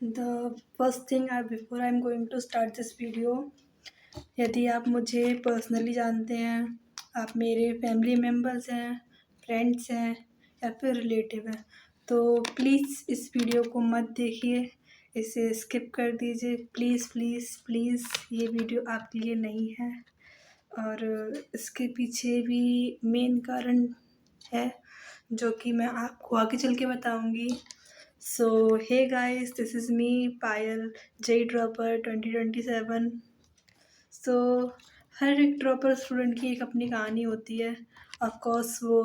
The first thing before I'm going to start this video, यदि आप मुझे personally जानते हैं, आप मेरे फैमिली मेम्बर्स हैं, फ्रेंड्स हैं या फिर रिलेटिव हैं, तो प्लीज़ इस वीडियो को मत देखिए, इसे स्किप कर दीजिए। प्लीज़ प्लीज़ प्लीज़, ये वीडियो आपके लिए नहीं है। और इसके पीछे भी मेन कारण है जो कि मैं आपको आगे चल के बताऊंगी। So hey guys, this is me Payal J dropper 2027। So हर एक ड्रॉपर स्टूडेंट की एक अपनी कहानी होती है। ऑफ कोर्स वो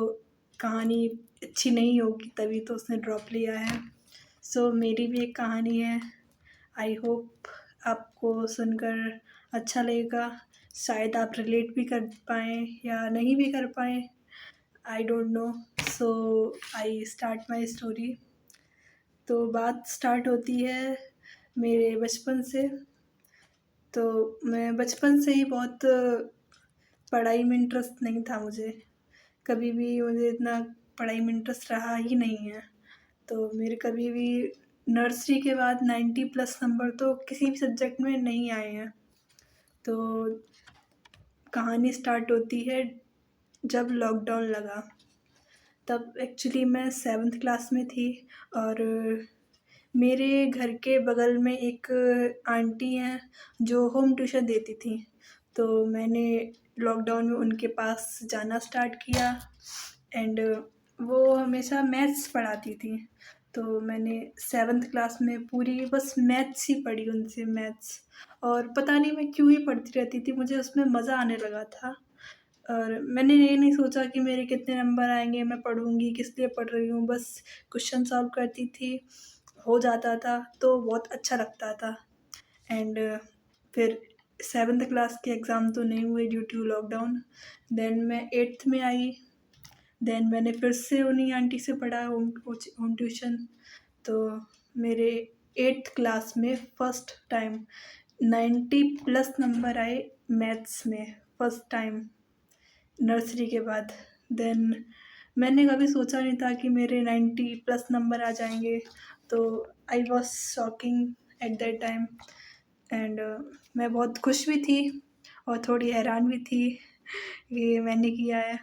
कहानी अच्छी नहीं होगी तभी तो उसने ड्रॉप लिया है। सो मेरी भी एक कहानी है। आई होप आपको सुनकर अच्छा लगेगा। शायद आप रिलेट भी कर पाएँ या नहीं भी कर पाएँ, I don't know. So I start my story. तो बात स्टार्ट होती है मेरे बचपन से। तो मैं बचपन से ही बहुत पढ़ाई में इंटरेस्ट नहीं था मुझे। कभी भी मुझे इतना पढ़ाई में इंटरेस्ट रहा ही नहीं है। तो मेरे कभी भी नर्सरी के बाद 90+ नंबर तो किसी भी सब्जेक्ट में नहीं आए हैं। तो कहानी स्टार्ट होती है जब लॉकडाउन लगा। तब एक्चुअली मैं 7th क्लास में थी और मेरे घर के बगल में एक आंटी हैं जो होम ट्यूशन देती थी। तो मैंने लॉकडाउन में उनके पास जाना स्टार्ट किया एंड वो हमेशा मैथ्स पढ़ाती थी। तो मैंने 7th क्लास में पूरी बस मैथ्स ही पढ़ी उनसे, मैथ्स। और पता नहीं मैं क्यों ही पढ़ती रहती थी, मुझे उसमें मज़ा आने लगा था। और मैंने ये नहीं सोचा कि मेरे कितने नंबर आएँगे, मैं पढ़ूँगी, किस लिए पढ़ रही हूँ, बस क्वेश्चन सॉल्व करती थी, हो जाता था, तो बहुत अच्छा लगता था। एंड फिर 7th क्लास के एग्ज़ाम तो नहीं हुए ड्यू टू लॉकडाउन। देन मैं 8th में आई। देन मैंने फिर से उन्हीं आंटी से पढ़ा होम ट्यूशन। तो मेरे 8th क्लास में फर्स्ट टाइम 90+ नंबर आए मैथ्स में, फर्स्ट टाइम नर्सरी के बाद। देन मैंने कभी सोचा नहीं था कि मेरे 90+ नंबर आ जाएंगे। तो I was shocking at that time. And मैं बहुत खुश भी थी और थोड़ी हैरान भी थी कि मैंने किया है।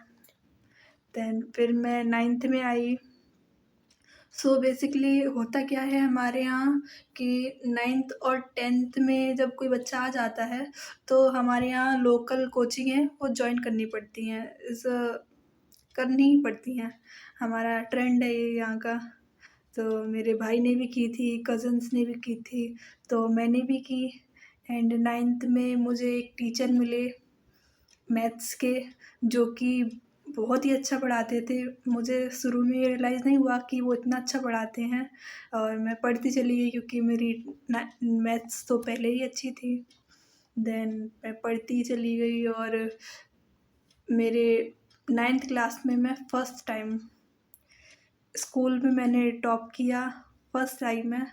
देन फिर मैं 9th में आई। सो बेसिकली होता क्या है हमारे यहाँ कि 9th और 10th में जब कोई बच्चा आ जाता है तो हमारे यहाँ लोकल कोचिंग है वो जॉइन करनी पड़ती हैं, करनी ही पड़ती हैं। हमारा ट्रेंड है ये यहाँ का। तो मेरे भाई ने भी की थी, कज़न्स ने भी की थी, तो मैंने भी की। एंड 9th में मुझे एक टीचर मिले मैथ्स के जो कि बहुत ही अच्छा पढ़ाते थे। मुझे शुरू में रियलाइज़ नहीं हुआ कि वो इतना अच्छा पढ़ाते हैं और मैं पढ़ती चली गई क्योंकि मेरी मैथ्स तो पहले ही अच्छी थी। देन मैं पढ़ती चली गई और मेरे 9th क्लास में मैं फ़र्स्ट टाइम स्कूल में मैंने टॉप किया, फर्स्ट टाइम में।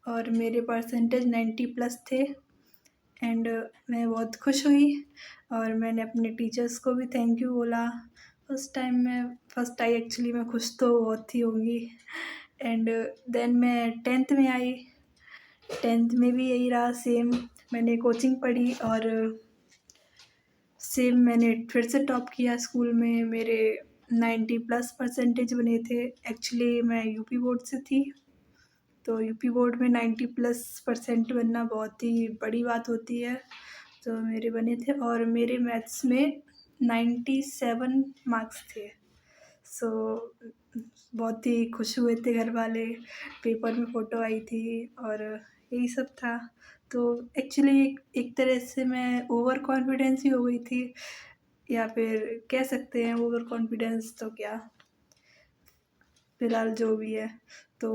और मेरे परसेंटेज 90+ थे। एंड मैं बहुत खुश हुई और मैंने अपने टीचर्स को भी थैंक यू बोला। फर्स्ट टाइम में फर्स्ट आई, एक्चुअली मैं खुश तो बहुत ही होंगी। एंड देन मैं 10th में आई। 10th में भी यही रहा सेम, मैंने कोचिंग पढ़ी और सेम मैंने फिर से टॉप किया स्कूल में। मेरे 90+ परसेंटेज बने थे। एक्चुअली मैं यूपी बोर्ड से थी, तो यूपी बोर्ड में 90+ परसेंट बनना बहुत ही बड़ी बात होती है। तो मेरे बने थे और मेरे मैथ्स में 97 मार्क्स थे। सो बहुत ही खुश हुए थे घर वाले, पेपर में फ़ोटो आई थी और यही सब था। तो एक्चुअली एक तरह से मैं ओवर कॉन्फिडेंस ही हो गई थी, या फिर कह सकते हैं ओवर कॉन्फिडेंस तो क्या, फ़िलहाल जो भी है। तो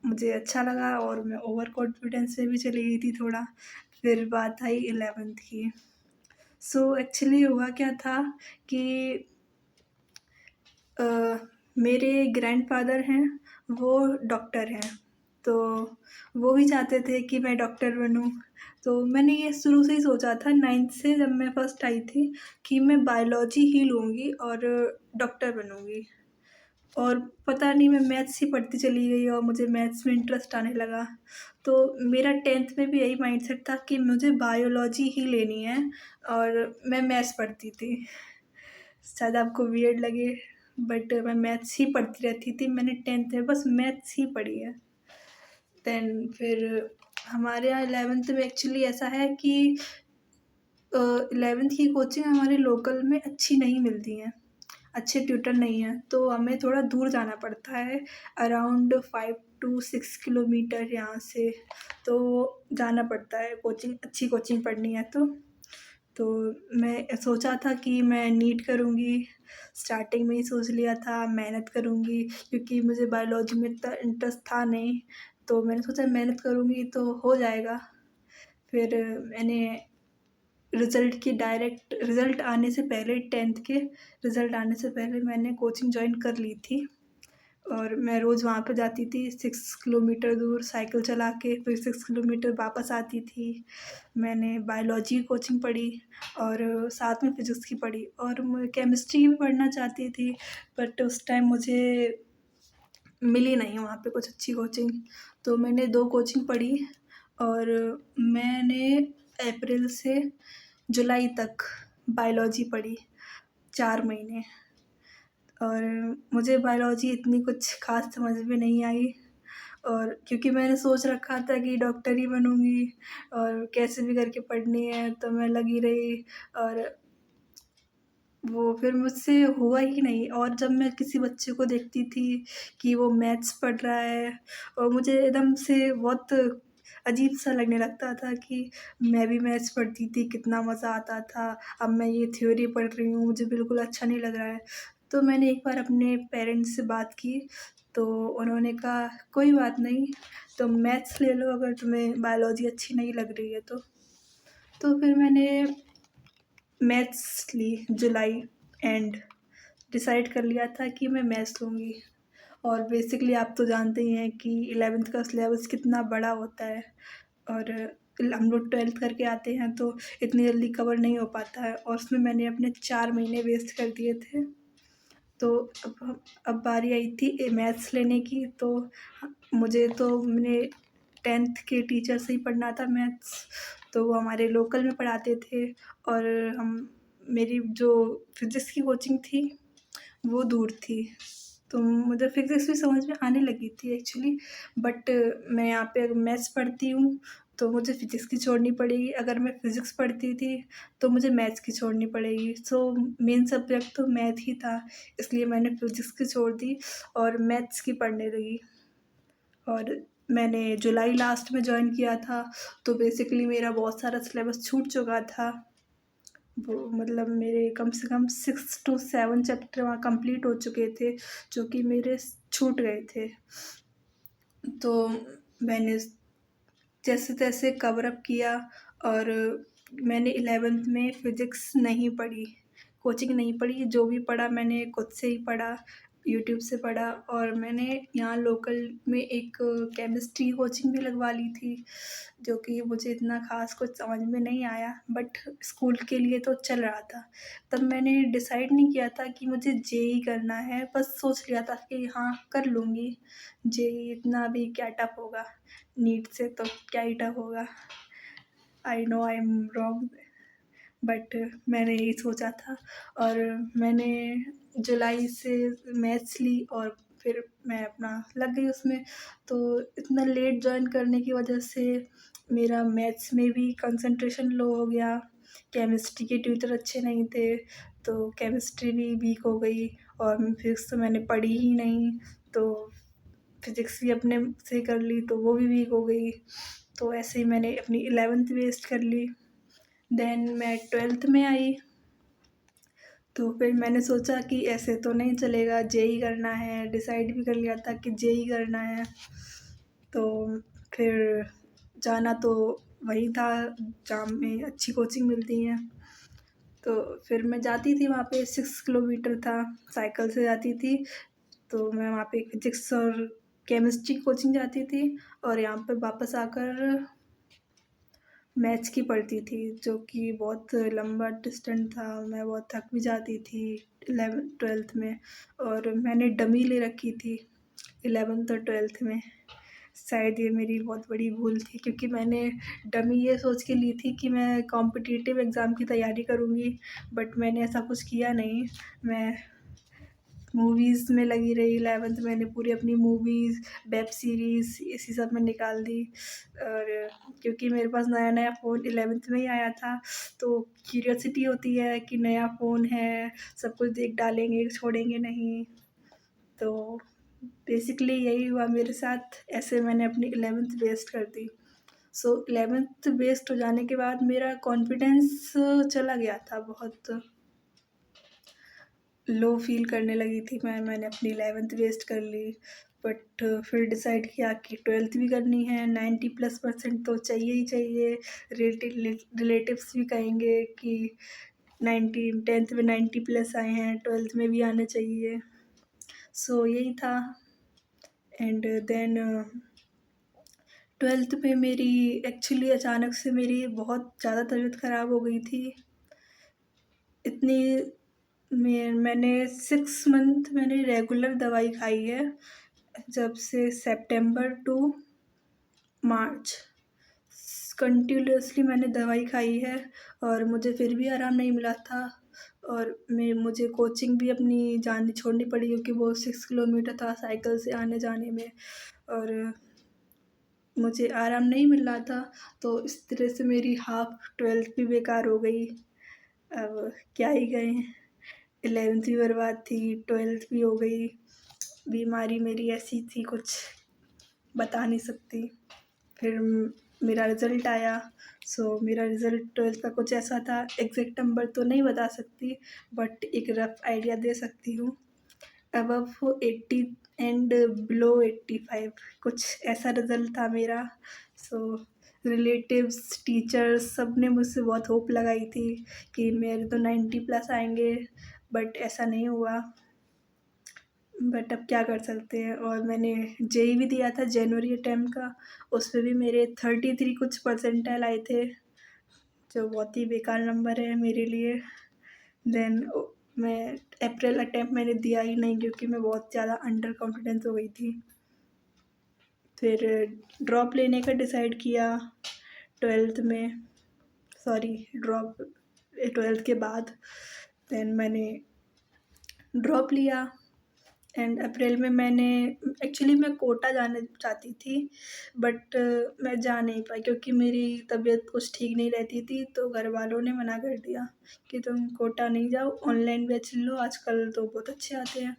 मुझे अच्छा लगा और मैं ओवर कॉन्फिडेंस से भी चली गई थी थोड़ा। फिर बात आई 11th की। सो एक्चुअली हुआ क्या था कि अ, मेरे ग्रैंडफ़ादर हैं, वो डॉक्टर हैं। तो वो भी चाहते थे कि मैं डॉक्टर बनूँ। तो मैंने ये शुरू से ही सोचा था 9th से, जब मैं फर्स्ट आई थी, कि मैं बायोलॉजी ही लूँगी और डॉक्टर बनूँगी। और पता नहीं मैं मैथ्स ही पढ़ती चली गई और मुझे मैथ्स में इंटरेस्ट आने लगा। तो मेरा 10th में भी यही माइंडसेट था कि मुझे बायोलॉजी ही लेनी है और मैं मैथ्स पढ़ती थी। शायद आपको वियर्ड लगे बट मैं मैथ्स ही पढ़ती रहती थी। मैंने 10th में बस मैथ्स ही पढ़ी है। देन फिर हमारे यहाँ 11th में एक्चुअली ऐसा है कि 11th की कोचिंग हमारे लोकल में अच्छी नहीं मिलती हैं, अच्छे ट्यूटर नहीं हैं, तो हमें थोड़ा दूर जाना पड़ता है अराउंड 5 टू 6 किलोमीटर यहाँ से। तो जाना पड़ता है कोचिंग, अच्छी कोचिंग पढ़नी है तो मैं सोचा था कि मैं नीट करूँगी, स्टार्टिंग में ही सोच लिया था मेहनत करूँगी क्योंकि मुझे बायोलॉजी में इतना इंटरेस्ट था नहीं, तो मैंने सोचा मेहनत करूँगी तो हो जाएगा। फिर मैंने रिज़ल्ट आने से पहले 10th के रिज़ल्ट आने से पहले मैंने कोचिंग जॉइन कर ली थी और मैं रोज़ वहाँ पे जाती थी 6 किलोमीटर दूर साइकिल चला के, फिर 6 किलोमीटर वापस आती थी। मैंने बायोलॉजी की कोचिंग पढ़ी और साथ में फिज़िक्स की पढ़ी और मैं केमिस्ट्री भी पढ़ना चाहती थी बट उस टाइम मुझे मिली नहीं वहाँ पे कुछ अच्छी कोचिंग। तो मैंने 2 कोचिंग पढ़ी और मैंने अप्रैल से जुलाई तक बायोलॉजी पढ़ी 4 महीने और मुझे बायोलॉजी इतनी कुछ ख़ास समझ में नहीं आई और क्योंकि मैंने सोच रखा था कि डॉक्टर ही बनूँगी और कैसे भी करके पढ़नी है तो मैं लगी रही और वो फिर मुझसे हुआ ही नहीं। और जब मैं किसी बच्चे को देखती थी कि वो मैथ्स पढ़ रहा है और मुझे एकदम से बहुत अजीब-सा लगने लगता था कि मैं भी मैथ्स पढ़ती थी, कितना मज़ा आता था। अब मैं ये थ्योरी पढ़ रही हूँ, मुझे बिल्कुल अच्छा नहीं लग रहा है। तो मैंने एक बार अपने पेरेंट्स से बात की, तो उन्होंने कहा, "कोई बात नहीं, तुम मैथ्स ले लो अगर तुम्हें बायोलॉजी अच्छी नहीं लग रही है तो।" तो फिर मैंने मैथ्स ली जुलाई एंड डिसाइड कर लिया था कि मैं मैथ्स लूँगी। और बेसिकली आप तो जानते ही हैं कि 11th का सिलेबस कितना बड़ा होता है और हम लोग 12th करके आते हैं तो इतनी जल्दी कवर नहीं हो पाता है और उसमें मैंने अपने 4 महीने वेस्ट कर दिए थे। तो अब बारी आई थी मैथ्स लेने की तो मुझे तो मैंने 10th के टीचर से ही पढ़ना था मैथ्स, तो वो हमारे लोकल में पढ़ाते थे और हम मेरी जो फिज़िक्स की कोचिंग थी वो दूर थी। तो मुझे फिज़िक्स भी समझ में आने लगी थी एक्चुअली बट मैं यहाँ पे अगर मैथ्स पढ़ती हूँ तो मुझे फिज़िक्स की छोड़नी पड़ेगी, अगर मैं फिज़िक्स पढ़ती थी तो मुझे मैथ्स की छोड़नी पड़ेगी। सो मेन सब्जेक्ट तो मैथ ही था, इसलिए मैंने फिज़िक्स की छोड़ दी और मैथ्स की पढ़ने लगी। और मैंने जुलाई लास्ट में जॉइन किया था, तो बेसिकली मेरा बहुत सारा सिलेबस छूट चुका था। वो मतलब मेरे कम से कम 6 टू 7 चैप्टर वहाँ कंप्लीट हो चुके थे, जो कि मेरे छूट गए थे। तो मैंने जैसे-तैसे कवर अप किया और मैंने 11th में फ़िज़िक्स नहीं पढ़ी, कोचिंग नहीं पढ़ी, जो भी पढ़ा मैंने खुद से ही पढ़ा, यूट्यूब से पढ़ा और मैंने यहाँ लोकल में एक केमिस्ट्री कोचिंग भी लगवा ली थी, जो कि मुझे इतना ख़ास कुछ समझ में नहीं आया बट स्कूल के लिए तो चल रहा था। तब मैंने डिसाइड नहीं किया था कि मुझे जेईई करना है, बस सोच लिया था कि हाँ, कर लूँगी, जेईई इतना भी क्या टफ़ होगा। नीट से तो क्या ही टफ होगा। I know I am wrong but मैंने यही सोचा था और मैंने जुलाई से मैथ्स ली और फिर मैं अपना लग गई उसमें। तो इतना लेट जॉइन करने की वजह से मेरा मैथ्स में भी कंसंट्रेशन लो हो गया, केमिस्ट्री के ट्यूटर अच्छे नहीं थे, तो केमिस्ट्री भी वीक हो गई और फिज़िक्स तो मैंने पढ़ी ही नहीं, तो फिज़िक्स भी अपने से कर ली तो वो भी वीक हो गई। तो ऐसे ही मैंने अपनी 11th वेस्ट कर ली। देन मैं 12th में आई, तो फिर मैंने सोचा कि ऐसे तो नहीं चलेगा, जेईई करना है, डिसाइड भी कर लिया था कि जेईई करना है। तो फिर जाना तो वही था जहाँ में अच्छी कोचिंग मिलती है। तो फिर मैं जाती थी वहाँ पे 6 किलोमीटर था, साइकिल से जाती थी, तो मैं वहाँ पे फिज़िक्स और केमिस्ट्री कोचिंग जाती थी और यहाँ पे वापस आकर मैथ्स की पढ़ती थी, जो कि बहुत लंबा डिस्टेंस था। मैं बहुत थक भी जाती थी 11th-12th में, और मैंने डमी ले रखी थी 11th और 12th में। शायद ये मेरी बहुत बड़ी भूल थी, क्योंकि मैंने डमी ये सोच के ली थी कि मैं कॉम्पिटिटिव एग्ज़ाम की तैयारी करूँगी, बट मैंने ऐसा कुछ किया नहीं। मैं मूवीज़ में लगी रही 11th, मैंने पूरी अपनी मूवीज़, वेब सीरीज़ इसी सब में निकाल दी। और क्योंकि मेरे पास नया-नया फ़ोन 11th में ही आया था, तो क्यूरियोसिटी होती है कि नया फ़ोन है, सब कुछ देख डालेंगे, छोड़ेंगे नहीं। तो बेसिकली यही हुआ मेरे साथ, ऐसे मैंने अपनी 11th वेस्ट कर दी। सो 11th वेस्ट हो जाने के बाद मेरा कॉन्फिडेंस चला गया था, बहुत लो फ़ील करने लगी थी मैंने अपनी 11th वेस्ट कर ली। बट फिर डिसाइड किया कि 12th भी करनी है, 90+% तो चाहिए ही चाहिए। रिलेटिव्स भी कहेंगे कि 10th में 90+ आए हैं, 12th में भी आने चाहिए। सो यही था। एंड देन 12th में मेरी एक्चुअली अचानक से मेरी बहुत ज़्यादा तबीयत ख़राब हो गई थी। इतनी मैंने 6 मंथ मैंने रेगुलर दवाई खाई है, जब से सितंबर टू मार्च कंटिन्यूअसली मैंने दवाई खाई है, और मुझे फिर भी आराम नहीं मिला था। और मुझे कोचिंग भी अपनी जानी छोड़नी पड़ी, क्योंकि वो 6 किलोमीटर था साइकिल से आने-जाने में, और मुझे आराम नहीं मिल रहा था। तो इस तरह से मेरी हाफ 12th भी बेकार हो गई। अब क्या ही कहें, 11th भी बर्बाद थी, 12th भी हो गई। बीमारी मेरी ऐसी थी, कुछ बता नहीं सकती। फिर मेरा रिज़ल्ट आया। सो मेरा रिज़ल्ट 12th का कुछ ऐसा था, एग्ज़ैक्ट नंबर तो नहीं बता सकती, बट एक रफ़ आइडिया दे सकती हूँ। अबव 80 एंड बिलो 85, कुछ ऐसा रिज़ल्ट था मेरा। सो रिलेटिव्स, टीचर्स सब ने मुझसे बहुत होप लगाई थी कि मेरे तो 90+ आएँगे, बट ऐसा नहीं हुआ। बट अब क्या कर सकते हैं। और मैंने जेईई भी दिया था, जनवरी अटेम्प्ट का, उसमें भी मेरे 33 कुछ परसेंटाइल आए थे, जो बहुत ही बेकार नंबर है मेरे लिए। देन मैं अप्रैल अटेम्प्ट मैंने दिया ही नहीं, क्योंकि मैं बहुत ज़्यादा अंडर कॉन्फिडेंस हो गई थी। फिर ड्रॉप लेने का डिसाइड किया 12th में, सॉरी ड्रॉप 12th के बाद। देन मैंने ड्रॉप लिया। एंड अप्रैल में मैंने एक्चुअली मैं कोटा जाना चाहती थी, बट मैं जा नहीं पाई, क्योंकि मेरी तबीयत कुछ ठीक नहीं रहती थी। तो घर वालों ने मना कर दिया कि तुम कोटा नहीं जाओ, ऑनलाइन बैच लो, आजकल तो बहुत अच्छे आते हैं,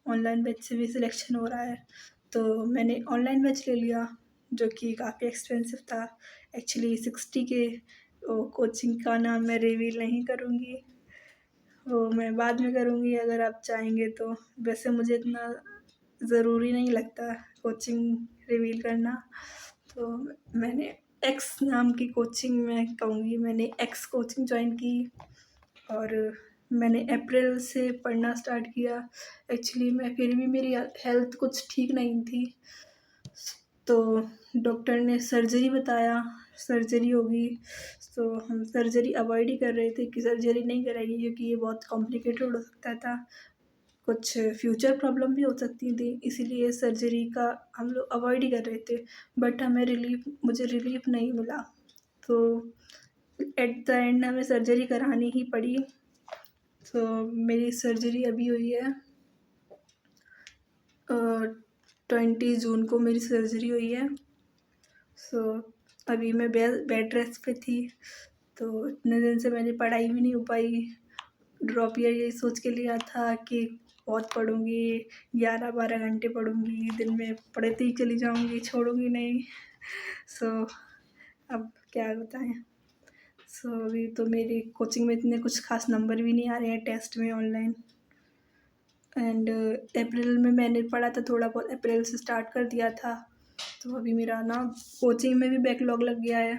ऑनलाइन बैच से भी सिलेक्शन हो रहा है। तो मैंने ऑनलाइन बैच ले लिया, जो कि काफ़ी एक्सपेंसिव था, एक्चुअली 60 के। कोचिंग का नाम मैं रिवील नहीं करूँगी, वो मैं बाद में करूँगी अगर आप चाहेंगे तो। वैसे मुझे इतना ज़रूरी नहीं लगता कोचिंग रिवील करना। तो मैंने एक्स नाम की कोचिंग, मैं कहूँगी मैंने एक्स कोचिंग जॉइन की, और मैंने अप्रैल से पढ़ना स्टार्ट किया। एक्चुअली मैं फिर भी मेरी हेल्थ कुछ ठीक नहीं थी, तो डॉक्टर ने सर्जरी बताया, सर्जरी होगी। तो हम सर्जरी अवॉइड ही कर रहे थे कि सर्जरी नहीं कराएंगे, क्योंकि ये बहुत कॉम्प्लिकेटेड हो सकता था, कुछ फ्यूचर प्रॉब्लम भी हो सकती थी, इसीलिए सर्जरी का हम लोग अवॉइड ही कर रहे थे। बट मुझे रिलीफ नहीं मिला, तो एट द एंड हमें सर्जरी करानी ही पड़ी। तो मेरी सर्जरी अभी हुई है, 20 जून को मेरी सर्जरी हुई है। सो अभी मैं बेड रेस्ट पे थी, तो इतने दिन से मैंने पढ़ाई भी नहीं हो पाई। ड्रॉप ईयर यही सोच के लिया था कि बहुत पढ़ूँगी, 11-12 घंटे पढ़ूँगी, दिन में पढ़ती ही चली जाऊँगी, छोड़ूँगी नहीं। सो अब क्या बताएँ। सो अभी तो मेरी कोचिंग में इतने कुछ ख़ास नंबर भी नहीं आ रहे हैं टेस्ट में ऑनलाइन। एंड अप्रैल में मैंने पढ़ा था थोड़ा बहुत, अप्रैल से स्टार्ट कर दिया था। तो अभी मेरा ना कोचिंग में भी बैकलॉग लग गया है,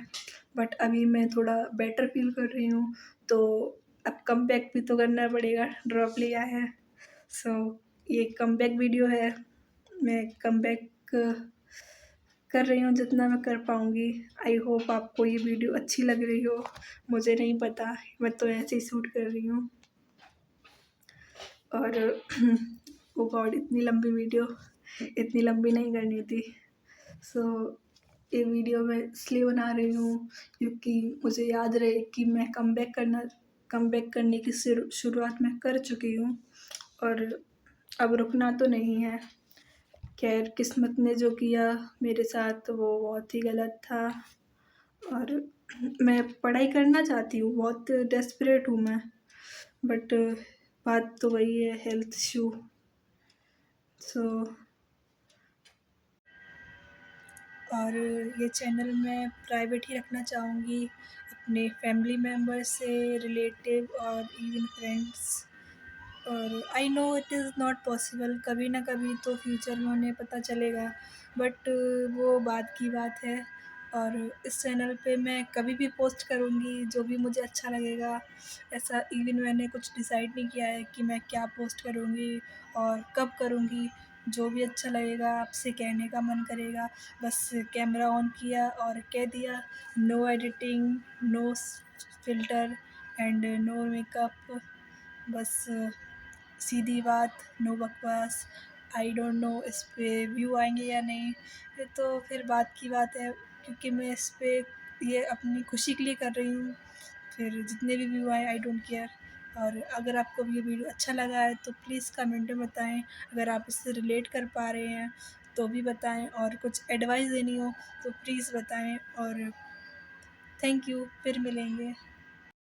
बट अभी मैं थोड़ा बेटर फील कर रही हूँ, तो अब कमबैक भी तो करना पड़ेगा, ड्रॉप लिया है। सो ये कमबैक वीडियो है, मैं कमबैक कर रही हूँ जितना मैं कर पाऊँगी। आई होप आपको ये वीडियो अच्छी लग रही हो, मुझे नहीं पता, मैं तो ऐसे ही शूट कर रही हूँ। और ओ गॉड, इतनी लंबी वीडियो इतनी लंबी नहीं करनी थी। सो ये वीडियो मैं इसलिए बना रही हूँ क्योंकि मुझे याद रहे कि मैं कमबैक करने की शुरुआत मैं कर चुकी हूँ और अब रुकना तो नहीं है। खैर, किस्मत ने जो किया मेरे साथ वो बहुत ही गलत था और मैं पढ़ाई करना चाहती हूँ, बहुत डेस्परेट हूँ मैं, बट बात तो वही है, हेल्थ इशू। सो और ये चैनल मैं प्राइवेट ही रखना चाहूँगी, अपने फैमिली मेम्बर से रिलेटिव और इवन फ्रेंड्स। और I know it is not possible, कभी ना कभी तो फ्यूचर में उन्हें पता चलेगा, बट वो बात की बात है। और इस चैनल पे मैं कभी भी पोस्ट करूँगी जो भी मुझे अच्छा लगेगा। ऐसा इवन मैंने कुछ डिसाइड नहीं किया है कि मैं क्या पोस्ट करूँगी और कब करूँगी। जो भी अच्छा लगेगा, आपसे कहने का मन करेगा, बस कैमरा ऑन किया और कह दिया। No editing, no filter and no makeup, बस सीधी बात, नो बकवास। आई डोंट नो इस पे व्यू आएंगे या नहीं, ये तो फिर बात की बात है, क्योंकि मैं इस पे ये अपनी खुशी के लिए कर रही हूँ। फिर जितने भी व्यू आए, आई डोंट केयर। और अगर आपको ये वीडियो अच्छा लगा है तो प्लीज़ कमेंट में बताएं। अगर आप इससे रिलेट कर पा रहे हैं तो भी बताएं, और कुछ एडवाइस देनी हो तो प्लीज़ बताएं। और थैंक यू, फिर मिलेंगे।